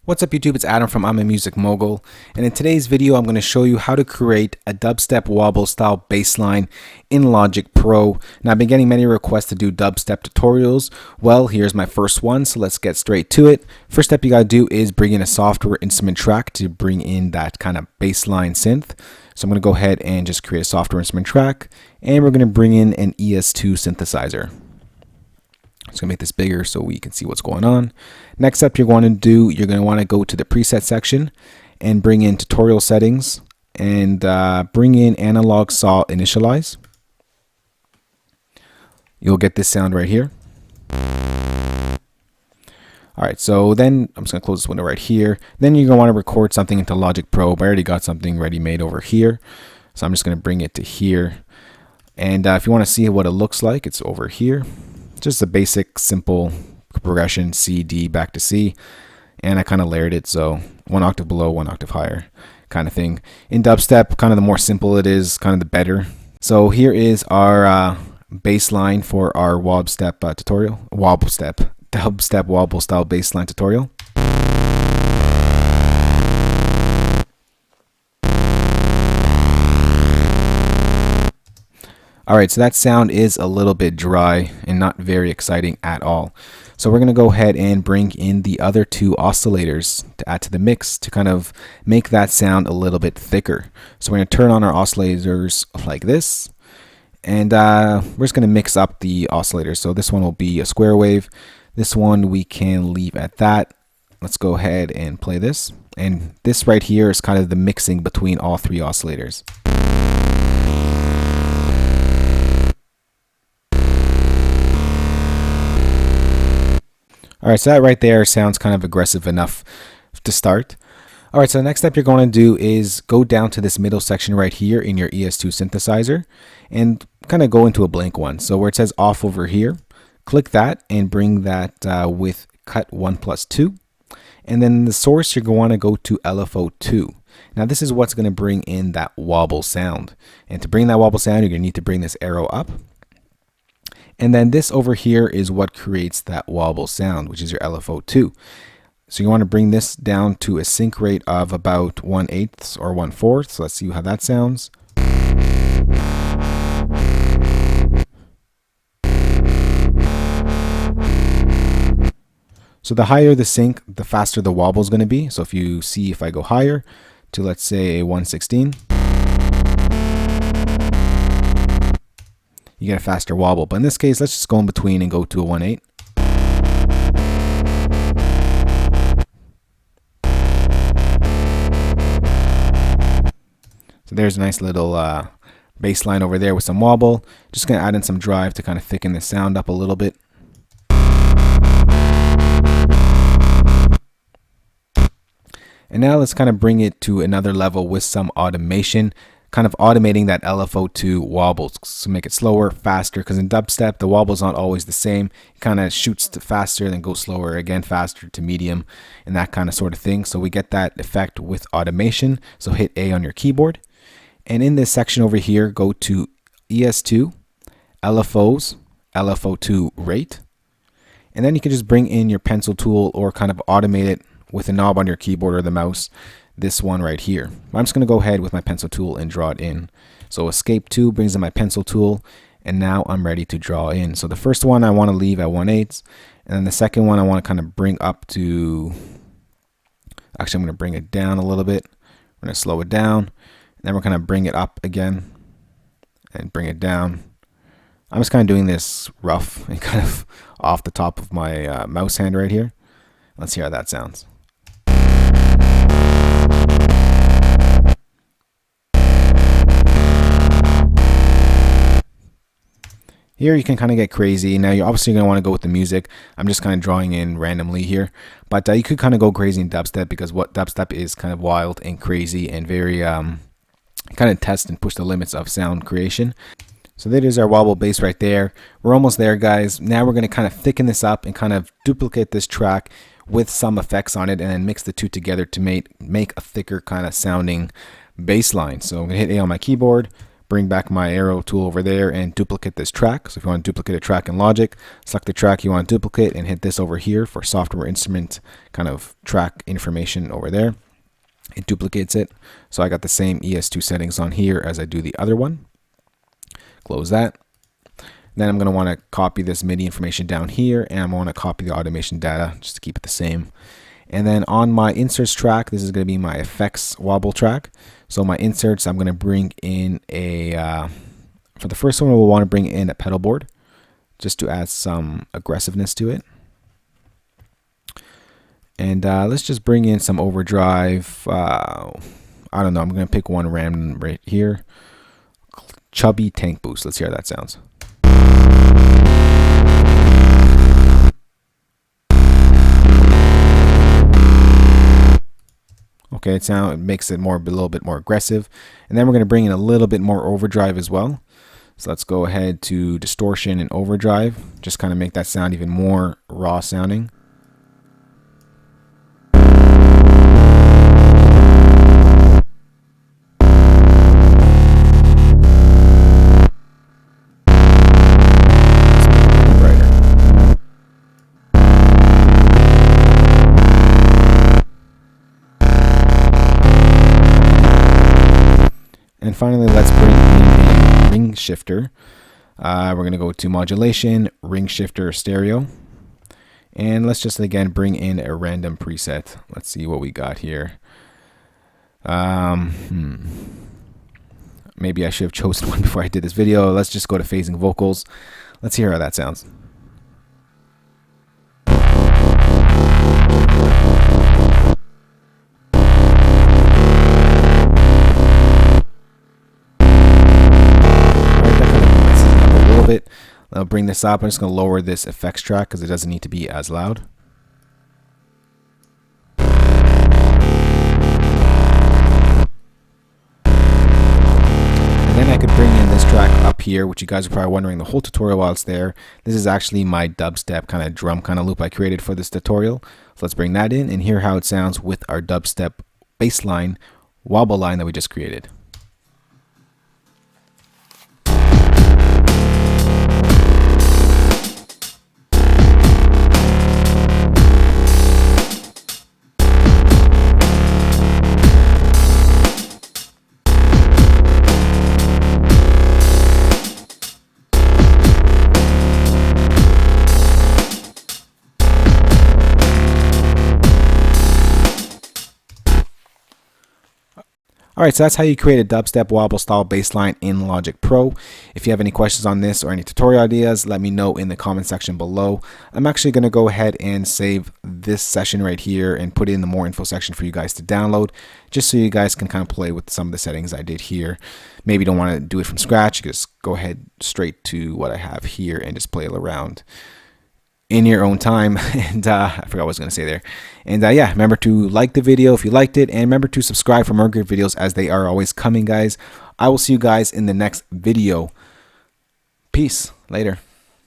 What's up YouTube, it's Adam from I'm a Music Mogul, and in today's video I'm going to show you how to create a dubstep wobble style bass line in Logic Pro. Now I've been getting many requests to do dubstep tutorials. Well, here's my first one, so let's get straight to it. First step you gotta do is bring in a software instrument track to bring in that kind of bass line synth. So I'm going to go ahead and just create a software instrument track, and we're going to bring in an ES2 synthesizer. I'm just going to make this bigger so we can see what's going on. Next up, you're going to want to go to the preset section and bring in tutorial settings and bring in analog saw initialize. You'll get this sound right here. Alright, so then I'm just going to close this window right here. Then you're going to want to record something into Logic Pro. I already got something ready made over here. So I'm just going to bring it to here. And if you want to see what it looks like, it's over here. Just a basic, simple progression, C, D, back to C. And I kind of layered it, so one octave below, one octave higher kind of thing. In dubstep, kind of the more simple it is, kind of the better. So here is our bass line for our dubstep wobble style bass line tutorial. Alright, so that sound is a little bit dry and not very exciting at all. So we're going to go ahead and bring in the other two oscillators to add to the mix to kind of make that sound a little bit thicker. So we're going to turn on our oscillators like this, and we're just going to mix up the oscillators. So this one will be a square wave. This one we can leave at that. Let's go ahead and play this. And this right here is kind of the mixing between all three oscillators. Alright, so that right there sounds kind of aggressive enough to start. Alright, so the next step you're going to do is go down to this middle section right here in your ES2 synthesizer and kind of go into a blank one. So where it says off over here, click that and bring that with cut 1+2. And then the source, you're going to go to LFO2. Now this is what's going to bring in that wobble sound. And to bring that wobble sound, you're going to need to bring this arrow up. And then this over here is what creates that wobble sound, which is your LFO2. So you want to bring this down to a sync rate of about 1/8 or 1/4. So let's see how that sounds. So the higher the sync, the faster the wobble is going to be. So if you see, if I go higher to, let's say, a 1/16, you get a faster wobble. But in this case, let's just go in between and go to a 1/8. So there's a nice little bass line over there with some wobble. Just going to add in some drive to kind of thicken the sound up a little bit. And now let's kind of bring it to another level with some automation, kind of automating that LFO2 wobbles to make it slower, faster, because in dubstep, the wobble's not always the same. It kind of shoots to faster, then goes slower, again faster to medium, and that kind of sort of thing. So we get that effect with automation. So hit A on your keyboard. And in this section over here, go to ES2, LFOs, LFO2 rate. And then you can just bring in your pencil tool or kind of automate it with a knob on your keyboard or the mouse. This one right here. I'm just going to go ahead with my pencil tool and draw it in. So escape 2 brings in my pencil tool, and now I'm ready to draw in. So the first one I want to leave at 1/8, and then the second one I want to kind of bring up to, actually I'm going to bring it down a little bit. We're going to slow it down, and then we're going to bring it up again and bring it down. I'm just kind of doing this rough and kind of off the top of my mouse hand right here. Let's hear how that sounds. Here you can kind of get crazy. Now you're obviously going to want to go with the music. I'm just kind of drawing in randomly here. But you could kind of go crazy in dubstep, because what dubstep is kind of wild and crazy and very kind of test and push the limits of sound creation. So that is our wobble bass right there. We're almost there, guys. Now we're going to kind of thicken this up and kind of duplicate this track with some effects on it, and then mix the two together to make a thicker kind of sounding bass line. So I'm going to hit A on my keyboard, bring back my arrow tool over there and duplicate this track. So if you want to duplicate a track in Logic, select the track you want to duplicate and hit this over here for software instrument kind of track information over there. It duplicates it. So I got the same ES2 settings on here as I do the other one. Close that. Then I'm going to want to copy this MIDI information down here, and I'm going to copy the automation data just to keep it the same. And then on my inserts track, this is going to be my effects wobble track. So my inserts, I'm going to bring in a, for the first one, we'll want to bring in a pedal board just to add some aggressiveness to it. And let's just bring in some overdrive. I don't know, I'm going to pick one random right here. Chubby tank boost. Let's hear how that sounds. Okay, it makes it a little bit more aggressive. And then we're going to bring in a little bit more overdrive as well. So let's go ahead to distortion and overdrive. Just kind of make that sound even more raw sounding. And finally, let's bring in a ring shifter. We're going to go to modulation, ring shifter, stereo. And let's just again bring in a random preset. Let's see what we got here. Maybe I should have chosen one before I did this video. Let's just go to phasing vocals. Let's hear how that sounds. I'll bring this up. I'm just going to lower this effects track because it doesn't need to be as loud. And then I could bring in this track up here, which you guys are probably wondering the whole tutorial while it's there. This is actually my dubstep kind of drum kind of loop I created for this tutorial. So let's bring that in and hear how it sounds with our dubstep bass line, wobble line that we just created. Alright, so that's how you create a dubstep wobble style bass line in Logic Pro. If you have any questions on this or any tutorial ideas, let me know in the comment section below. I'm actually going to go ahead and save this session right here and put it in the more info section for you guys to download, just so you guys can kind of play with some of the settings I did here. Maybe you don't want to do it from scratch, just go ahead straight to what I have here and just play around in your own time. And I forgot what I was going to say there. And yeah, remember to like the video if you liked it, and remember to subscribe for more great videos as they are always coming, guys. I will see you guys in the next video. Peace. Later.